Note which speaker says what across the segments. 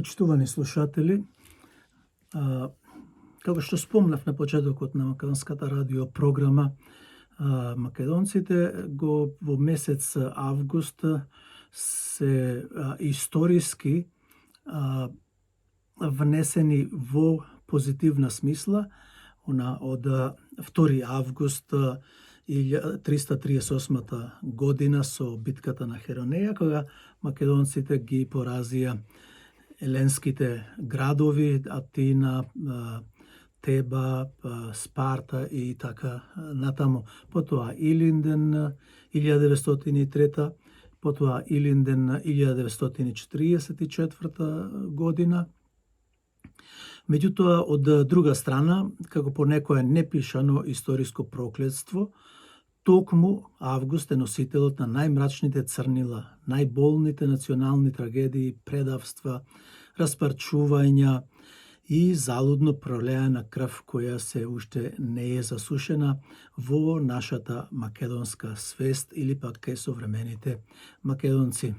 Speaker 1: Почитувани слушатели, како што спомнав на почетокот на Македонската радио програма, македонците во месец август се историски внесени во позитивна смисла од 2 август 1338 година со битката на Херонеја, кога македонците ги поразија еленските градови Атина, Теба, Спарта и така натаму. Потоа Илинден 1903, потоа Илинден 1944 година. Меѓутоа, од друга страна, како по некое непишано историско проклетство, токму август е носителот на најмрачните црнила, најболните национални трагедии, предавства, распарчувања и залудно пролеана крв која се уште не е засушена во нашата македонска свест или пак кај современите македонци.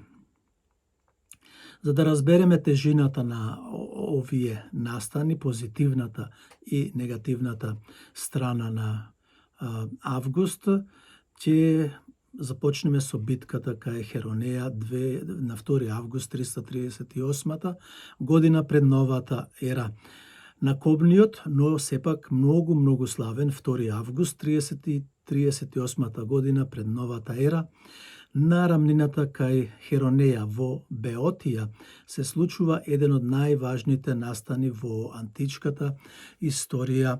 Speaker 1: За да разбереме тежината на овие настани, позитивната и негативната страна на август, ќе започнеме со битката кај Херонеја на 2 август 338 година пред новата ера. На кобниот, но сепак многу славен 2 август 38 година пред новата ера, на рамнината кај Херонеја во Беотија се случува еден од најважните настани во античката историја.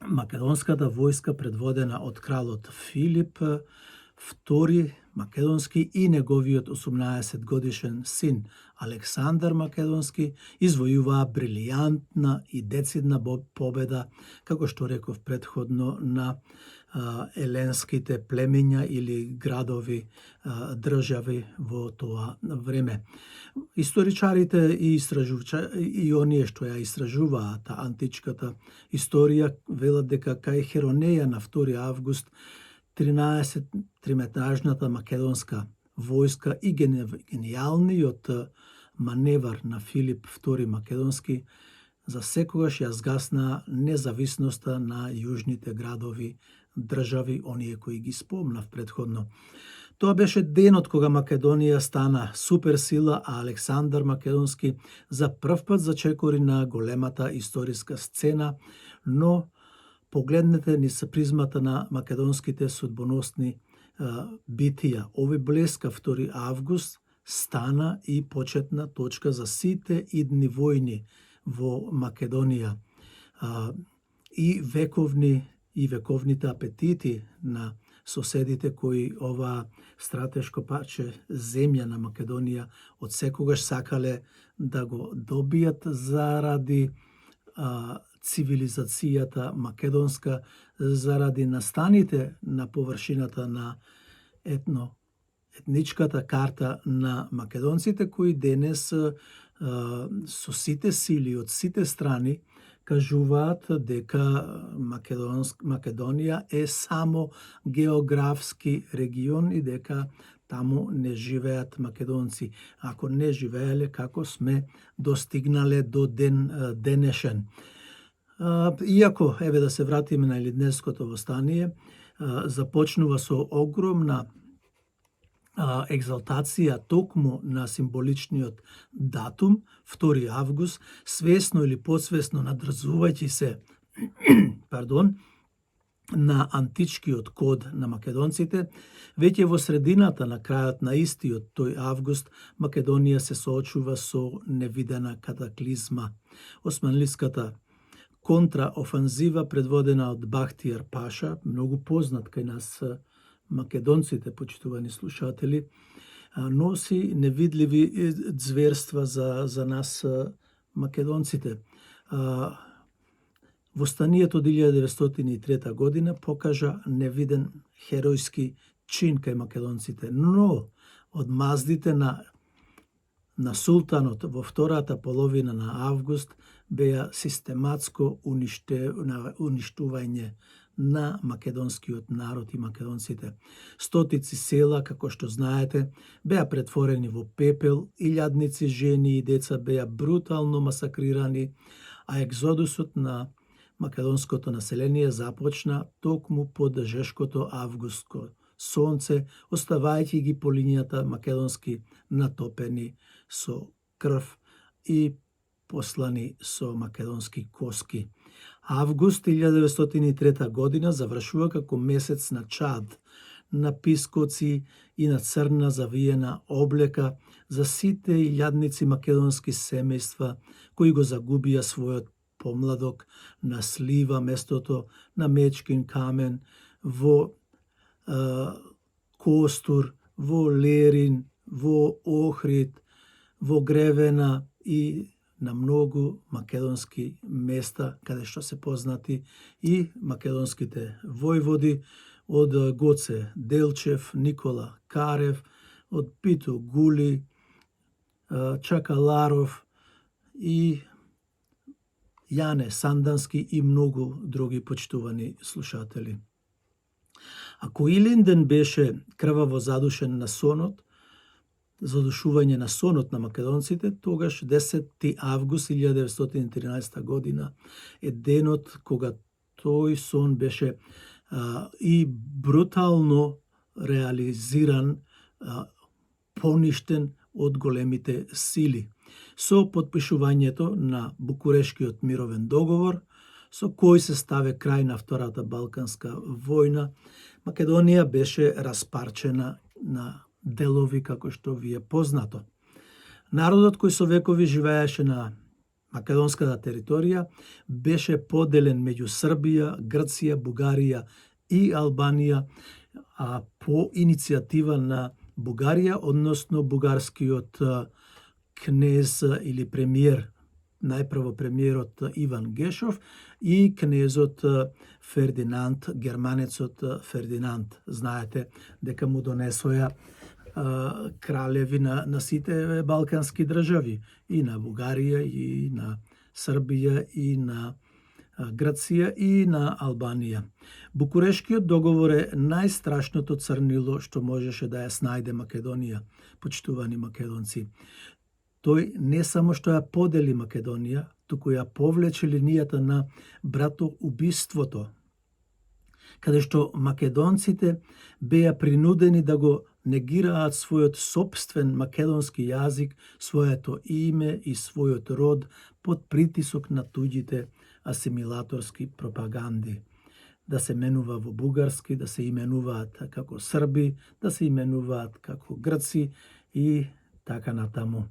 Speaker 1: Македонската војска предводена од кралот Филип II Македонски и неговиот 18 годишен син Александар Македонски извојуваа брилијантна и децидна победа, како што реков претходно, на еленските племиња или градови, држави во тоа време. Историчарите и оние што ја истражуваат античката историја велат дека кај Херонеја на 2 август 13-триметражната македонска војска и генијалниот маневар на Филип II Македонски за секогаш ја згасна независноста на јужните градови, држави, оние кои ги спомнав претходно. Тоа беше денот кога Македонија стана суперсила, а Александар Македонски за прв пат зачекори на големата историска сцена, но погледнете низ призмата на македонските судбоносни битија. Овој блескав 2 август стана и почетна точка за сите идни војни во Македонија и вековните апетити на соседите кои ова стратешко парче земја на Македонија од секогаш сакале да го добијат заради цивилизацијата македонска, заради настаните на површината на етничката карта на македонците, кои денес со сите сили од сите страни кажуваат дека Македонија е само географски регион и дека таму не живеат македонци. Ако не живееле, како сме достигнале до денешен. Иако, еве да се вратиме на Илинденското востание, започнува со огромна екзалтација токму на символичниот датум, 2 август, свесно или подсвесно надрзувајќи се на античкиот код на македонците, веќе во средината на крајот на истиот тој август, Македонија се соочува со невидена катаклизма. Османлиската контраофанзива предводена од Бахтијар Паша, многу познат кај нас македонците, почитувани слушатели, носи невидливи зверства за нас македонците. Востанието од 1903 година покажа невиден херојски чин кај македонците, но од маздите на султанот во втората половина на август беа систематско уништување на македонскиот народ и македонците. Стотици села, како што знаете, беа претворени во пепел, илјадници жени и деца беа брутално масакрирани, а екзодусот на македонското население започна токму под жешкото августско сонце, оставајќи ги по линијата македонски натопени со крв и послани со македонски коски. Август 1903 година завршува како месец на чад, на пискоци и на црна завиена облека за сите илјадници македонски семејства кои го загубија својот помладок на слива местото на мечкин камен, во Костур, во Лерин, во Охрид, во Гревена и на многу македонски места каде што се познати и македонските војводи од Гоце Делчев, Никола Карев, од Пито Гули, Чакаларов и Јане Сандански и многу други почитувани слушатели. Ако Илинден беше крваво задушен на сонот, задушување на сонот на македонците, тогаш 10. август 1913 година е денот кога тој сон беше и брутално реализиран, поништен од големите сили. Со потпишувањето на Букурешкиот мировен договор, со кој се ставе крај на Втората Балканска војна, Македонија беше распарчена на делови како што ви е познато. Народот кој со векови живееше на македонската територија беше поделен меѓу Србија, Грција, Бугарија и Албанија, а по иницијатива на Бугарија, односно бугарскиот кнез или премиер, најпрво премиерот Иван Гешов и кнезот Фердинанд, германецот Фердинанд. Знаете дека му донесоја кралеви на сите балкански држави, и на Бугарија, и на Србија, и на Грција, и на Албанија. Букурешкиот договор е најстрашното црнило што можеше да ја снајде Македонија, почитувани македонци. Тој не само што ја подели Македонија, туку ја повлече линијата на братоубиството, каде што македонците беа принудени да го негираат својот собствен македонски јазик, своето име и својот род под притисок на туѓите асимилаторски пропаганди. Да се менува во бугарски, да се именуваат како срби, да се именуваат како грци и така натаму.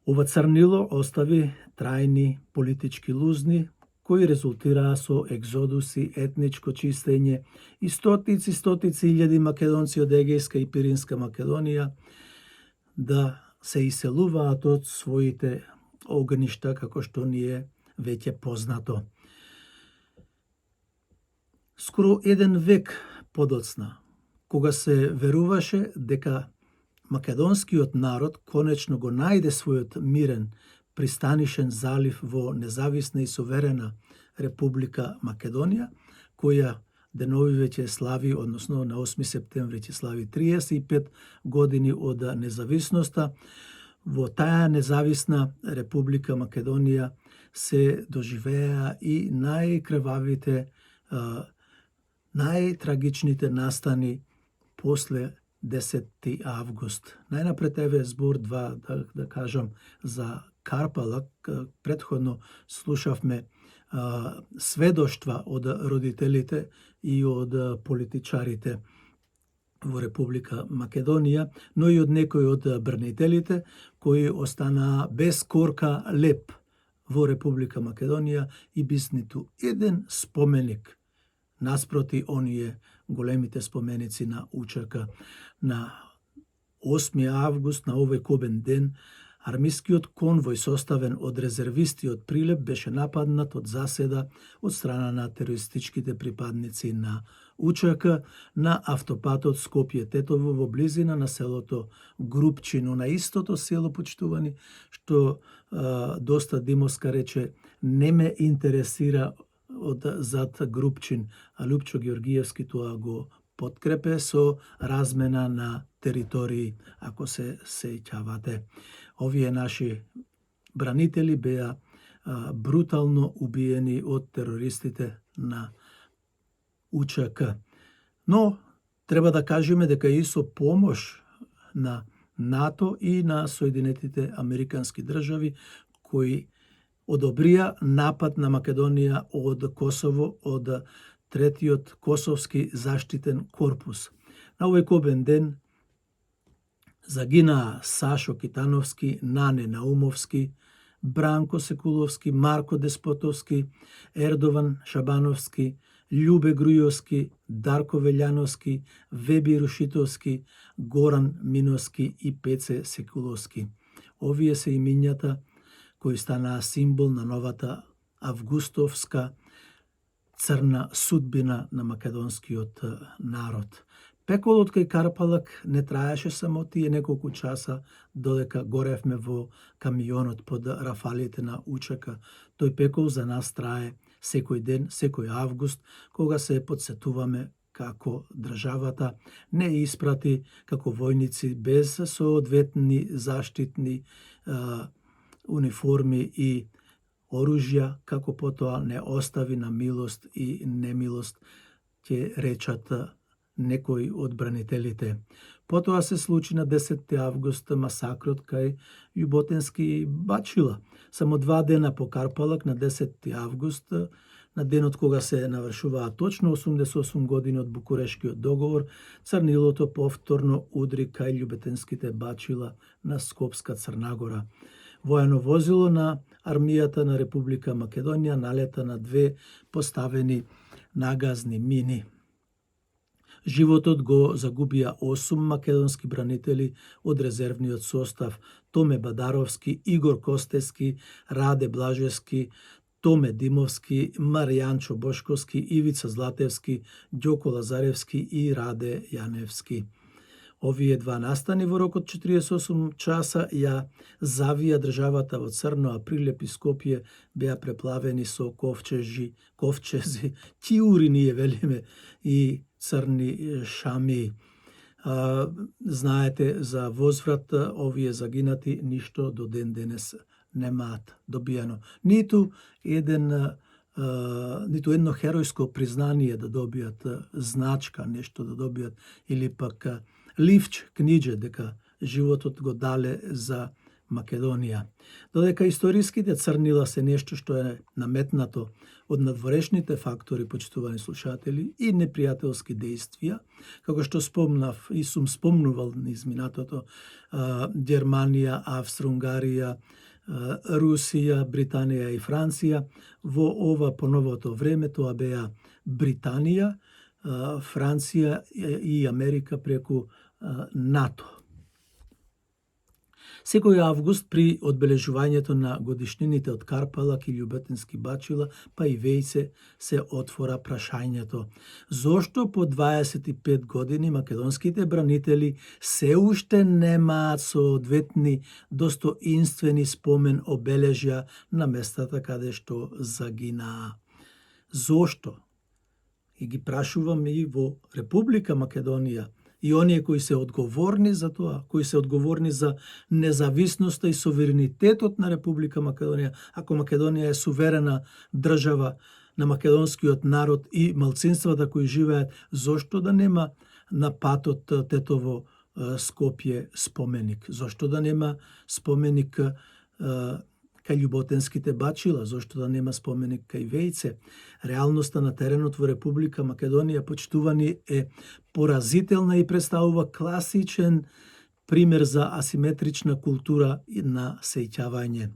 Speaker 1: Ова црнило остави трајни политички лузни, кои резултираа со екзодуси, етничко чистење и стотици илјади македонци од Егејска и Пиринска Македонија да се иселуваат од своите огништа, како што ни е веќе познато. Скоро еден век подоцна, кога се веруваше дека македонскиот народ конечно го најде својот мирен пристанишен залив во независна и суверена Република Македонија, која денови веќе слави, односно на 8 септември ќе слави 35 години од независноста. Во таа независна Република Македонија се доживеа и најкрвавите, најтрагичните настани после 10. август. Најнапред еве збор два да кажам за Карпалак. Претходно слушавме сведоштва од родителите и од политичарите во Република Македонија, но и од некои од брнителите кои останаа без корка леп во Република Македонија и без ниту еден споменик наспроти оние големите споменици на УЧК. На 8. август, на овој кобен ден, армискиот конвој составен од резервисти од Прилеп беше нападнат од заседа од страна на терористичките припадници на УЧК на автопатот Скопје-Тетово во близина на селото Групчино, на истото село, почитувани, што доста Димовска рече не ме интересира зад Групчин, а Лјупчо Георгиевски тоа го подкрепе со размена на територии, ако се сеќавате. Овие наши бранители беа брутално убиени од терористите на УЧК. Но треба да кажеме дека и со помош на НАТО и на Соединетите Американски држави кои одобрија напад на Македонија од Косово, од третиот Косовски заштитен корпус. На овој кобен ден загинаа Сашо Китановски, Нане Наумовски, Бранко Секуловски, Марко Деспотовски, Ердован Шабановски, Љубе Грујовски, Дарко Велјановски, Веби Рушитовски, Горан Миноски и Пеце Секуловски. Овие се имињата кои станаа символ на новата августовска црна судбина на македонскиот народ. Пеколот кај Карпалак не траеше само тие неколку часа додека горевме во камионот под рафалите на УЧК. Тој пекол за нас трае секој ден, секој август, кога се подсетуваме како државата не испрати како војници без соодветни заштитни униформи и оружја, како потоа не остави на милост и немилост, ќе речат некои од бранителите. Потоа се случи на 10 август масакрот кај Љуботенски Бачила. Само 2 дена по Карпалак, на 10 август, на денот кога се навршуваа точно 88 години од Букурешкиот договор, црнилото повторно удри кај Љубетенските Бачила на Скопска Црнагора. Воено возило на армијата на Република Македонија налета на 2 поставени нагазни мини. Животот го загубија 8 македонски бранители од резервниот состав: Томе Бадаровски, Игор Костески, Раде Блажевски, Томе Димовски, Маријанчо Бошковски, Ивица Златевски, Ѓоко Лазаревски и Раде Јаневски. Овие два настани во рокот 48 часа ја завија државата во црно, а Прилеп и Скопје беа преплавени со ковчези, ќиури ние велиме, и црни шами. Знаете за возврат, овие загинати ништо до ден денес немаат добиено. Ниту едно херојско признание да добијат, значка, нешто да добијат, или пак ливч, книдже, дека животот го дале за Македонија. Додека историските црнила се нешто што е наметнато од надворешните фактори, почитувани слушатели, и непријателски дејствија, како што спомнав и сум спомнувал низ минатото, Германија, Австро-Унгарија, Русија, Британија и Франција, во ова поновото време тоа беа Британија, Франција и Америка преку НАТО. Секој август при одбележувањето на годишнините од Карпалак и Љубетенски Бачила, па и Вејце, се отвора прашањето: зошто по 25 години македонските бранители се уште немаат соодветни достоинствени спомен обележја на местата каде што загинаа? Зошто? И ги прашувам и во Република Македонија, и оние кои се одговорни за тоа, кои се одговорни за независноста и суверенитетот на Република Македонија, ако Македонија е суверена држава на македонскиот народ и малцинствата кои живеат, зошто да нема на патот Тетово Скопје споменик? Зошто да нема споменик кај Љуботенските Бачила? Зошто да нема споменик кај Вејце? Реалноста на теренот во Република Македонија, почитувани, е поразителна и представува класичен пример за асиметрична култура на сеќавање.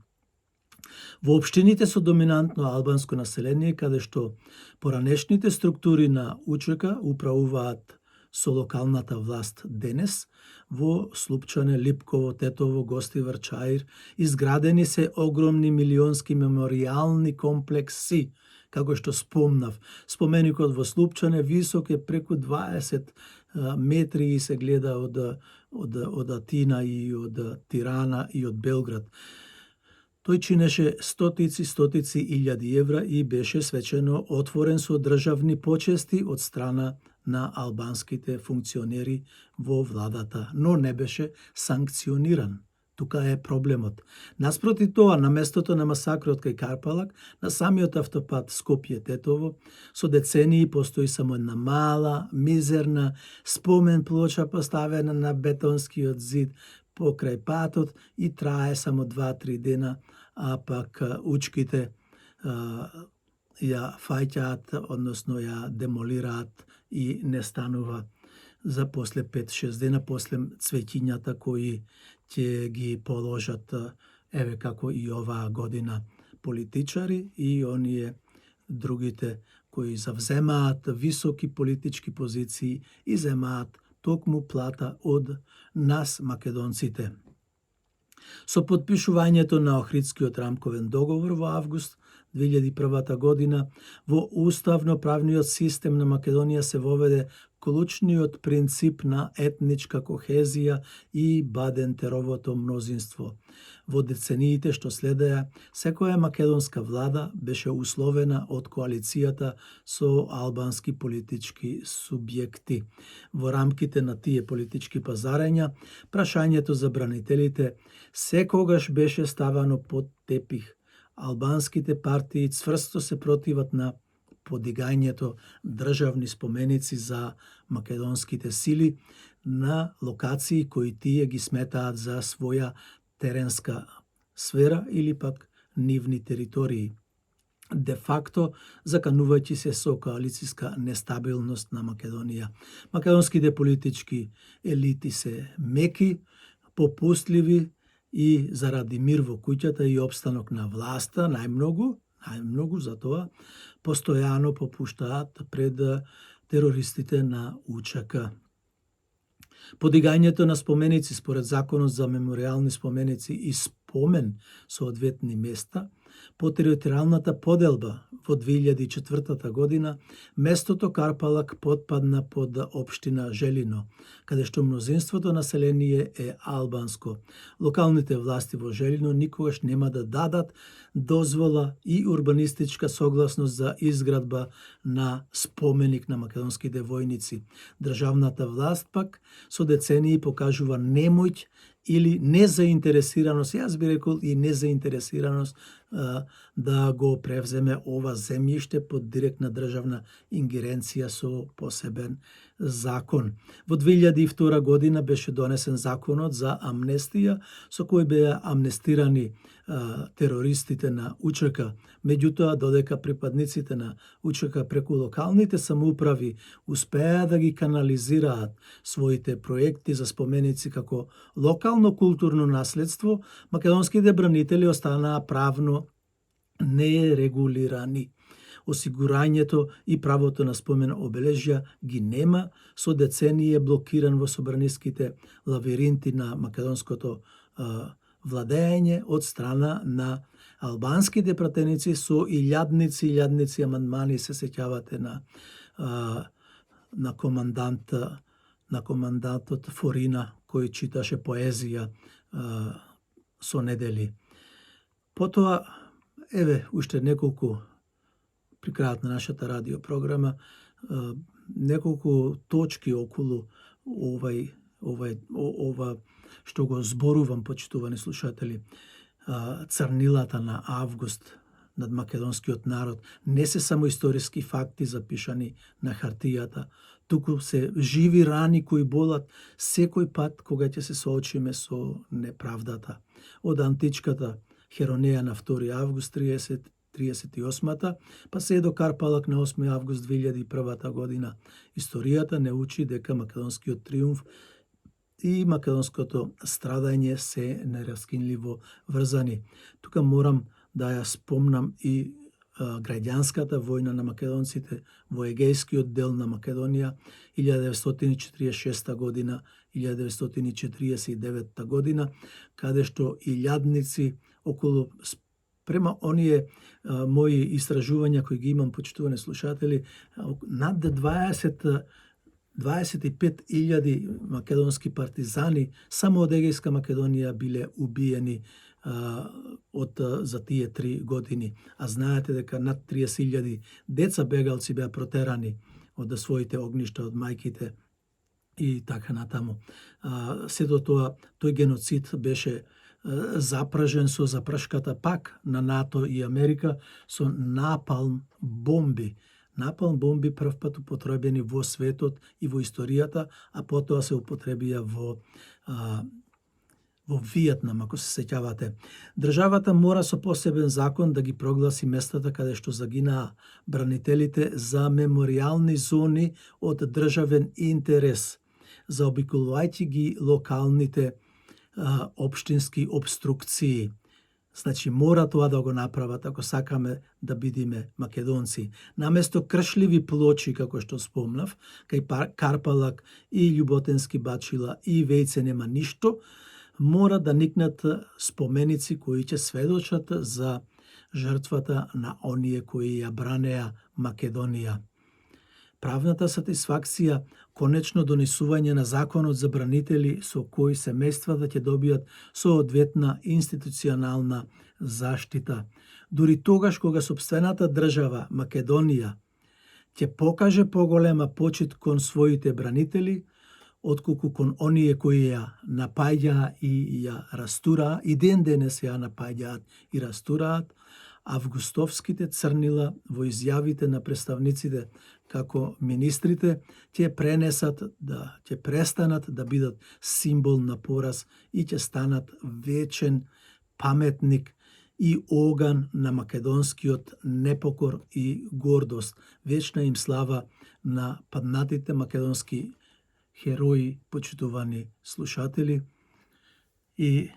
Speaker 1: Во општините со доминантно албанско население, каде што поранешните структури на УЧК управуваат со локалната власт денес, во Слупчане, Липково, Тетово, Гостивар, Чаир, изградени се огромни милионски меморијални комплекси, како што спомнав. Споменикот во Слупчане висок е преку 20 метри и се гледа од Атина и од Тирана и од Белград. Тој чинеше стотици илјади евра и беше свечено отворен со државни почести од страна на албанските функционери во владата, но не беше санкциониран. Тука е проблемот. Наспроти тоа, на местото на масакрот кај Карпалак, на самиот автопат Скопје-Тетово, со децении постои само една мала, мизерна спомен плоча поставена на бетонскиот зид покрај патот и трае само 2-3 дена, а пак учките ја фаќаат, односно ја демолираат и не станува за после 5-6 дена, после цвеќињата кои ќе ги положат, еве како и оваа година, политичари и оние другите кои завземаат високи политички позиции и земаат токму плата од нас македонците. Со потпишувањето на Охридскиот рамковен договор во август 2001 година, во уставно-правниот систем на Македонија се воведе клучниот принцип на етничка кохезија и бадентеровото мнозинство. Во децениите што следеа, секоја македонска влада беше условена од коалицијата со албански политички субјекти. Во рамките на тие политички пазарења, прашањето за бранителите секогаш беше ставано под тепих. Албанските партии цврсто се противат на подигањето државни споменици за македонските сили на локации кои тие ги сметаат за своја теренска сфера или пак нивни територии. Де факто, заканувајќи се со коалициска нестабилност на Македонија. Македонските политички елити се меки, попустливи и заради мир во куќата и опстанок на власта, најмногу за тоа, постојано попуштаат пред терористите на УЧК. Подигањето на споменици според Законот за мемориални споменици и спомен соодветни места, по територијалната поделба во 2004 година, местото Карпалак потпадна под општина Желино, каде што мнозинството население е албанско. Локалните власти во Желино никогаш нема да дадат дозвола и урбанистичка согласност за изградба на споменик на македонските војници. Државната власт пак со децении покажува немоќ или незаинтересираност, јас би рекол и незаинтересираност да го превземе ова земјиште под директна државна ингеренција со посебен закон. Во 2002 година беше донесен законот за амнестија, со кој беа амнестирани терористите на УЧК. Меѓутоа, додека припадниците на УЧК преку локалните самоуправи успеа да ги канализираат своите проекти за споменици како локално културно наследство, македонските бранители останаа правно нерегулирани. Осигурањето и правото на спомен обележја ги нема, со децении е блокиран во собраниските лавиринти на македонското владење од страна на албанските пратеници со илјадници амандмани. Се сеќавате на командантот Форина кој читаше поезија со недели. Потоа, еве, уште неколку при крајот на нашата радиопрограма, неколку точки околу ова што го зборувам, почитувани слушатели, црнилата на август над македонскиот народ не се само историски факти запишани на хартијата, туку се живи рани кои болат секој пат кога ќе се соочиме со неправдата. Од античката Херонеја на 2 август 38-та, па се до Карпалак на 8 август 2001 година. Историјата не учи дека македонскиот триумф и македонското страдање се нераскинливо врзани. Тука морам да ја спомнам и граѓанската војна на македонците во егејскиот дел на Македонија 1946 година, 1949 година, каде што илјадници околу, према оние мои истражувања кои ги имам, почитувани слушатели, над 25.000 македонски партизани само од егејска Македонија биле убиени за тие 3 години. А знаете дека над 30.000 деца бегалци беа протерани од своите огништа, од мајките и така натаму. Сето тоа, тој геноцид беше запражен со запршката пак на НАТО и Америка со напалм бомби. Напалм бомби прв пат употребени во светот и во историјата, а потоа се употребија во Виетнам, ако се сеќавате. Државата мора со посебен закон да ги прогласи местата каде што загинаа бранителите за меморијални зони од државен интерес, заобиколувајќи ги локалните општински обструкции. Значи, мора тоа да го направат ако сакаме да бидеме македонци. Наместо кршливи плочи, како што спомнав, кај Карпалак и Љуботенски бачила и Вејце нема ништо, мора да никнат споменици кои ќе сведочат за жртвата на оние кои ја бранеа Македонија. Правната сатисфакција, конечно донесување на законот за бранители со кои семејствата ќе добијат соодветна институционална заштита. Дури тогаш кога сопствената држава Македонија ќе покаже поголема почит кон своите бранители, отколку кон оние кои ја напаѓаа и ја растураа, и ден денес ја напаѓаат и растураат, августовските црнила во изјавите на представниците како министрите ќе пренесат ќе престанат да бидат символ на пораз и ќе станат вечен паметник и оган на македонскиот непокор и гордост. Вечна им слава на паднатите македонски херои, почитувани слушатели. И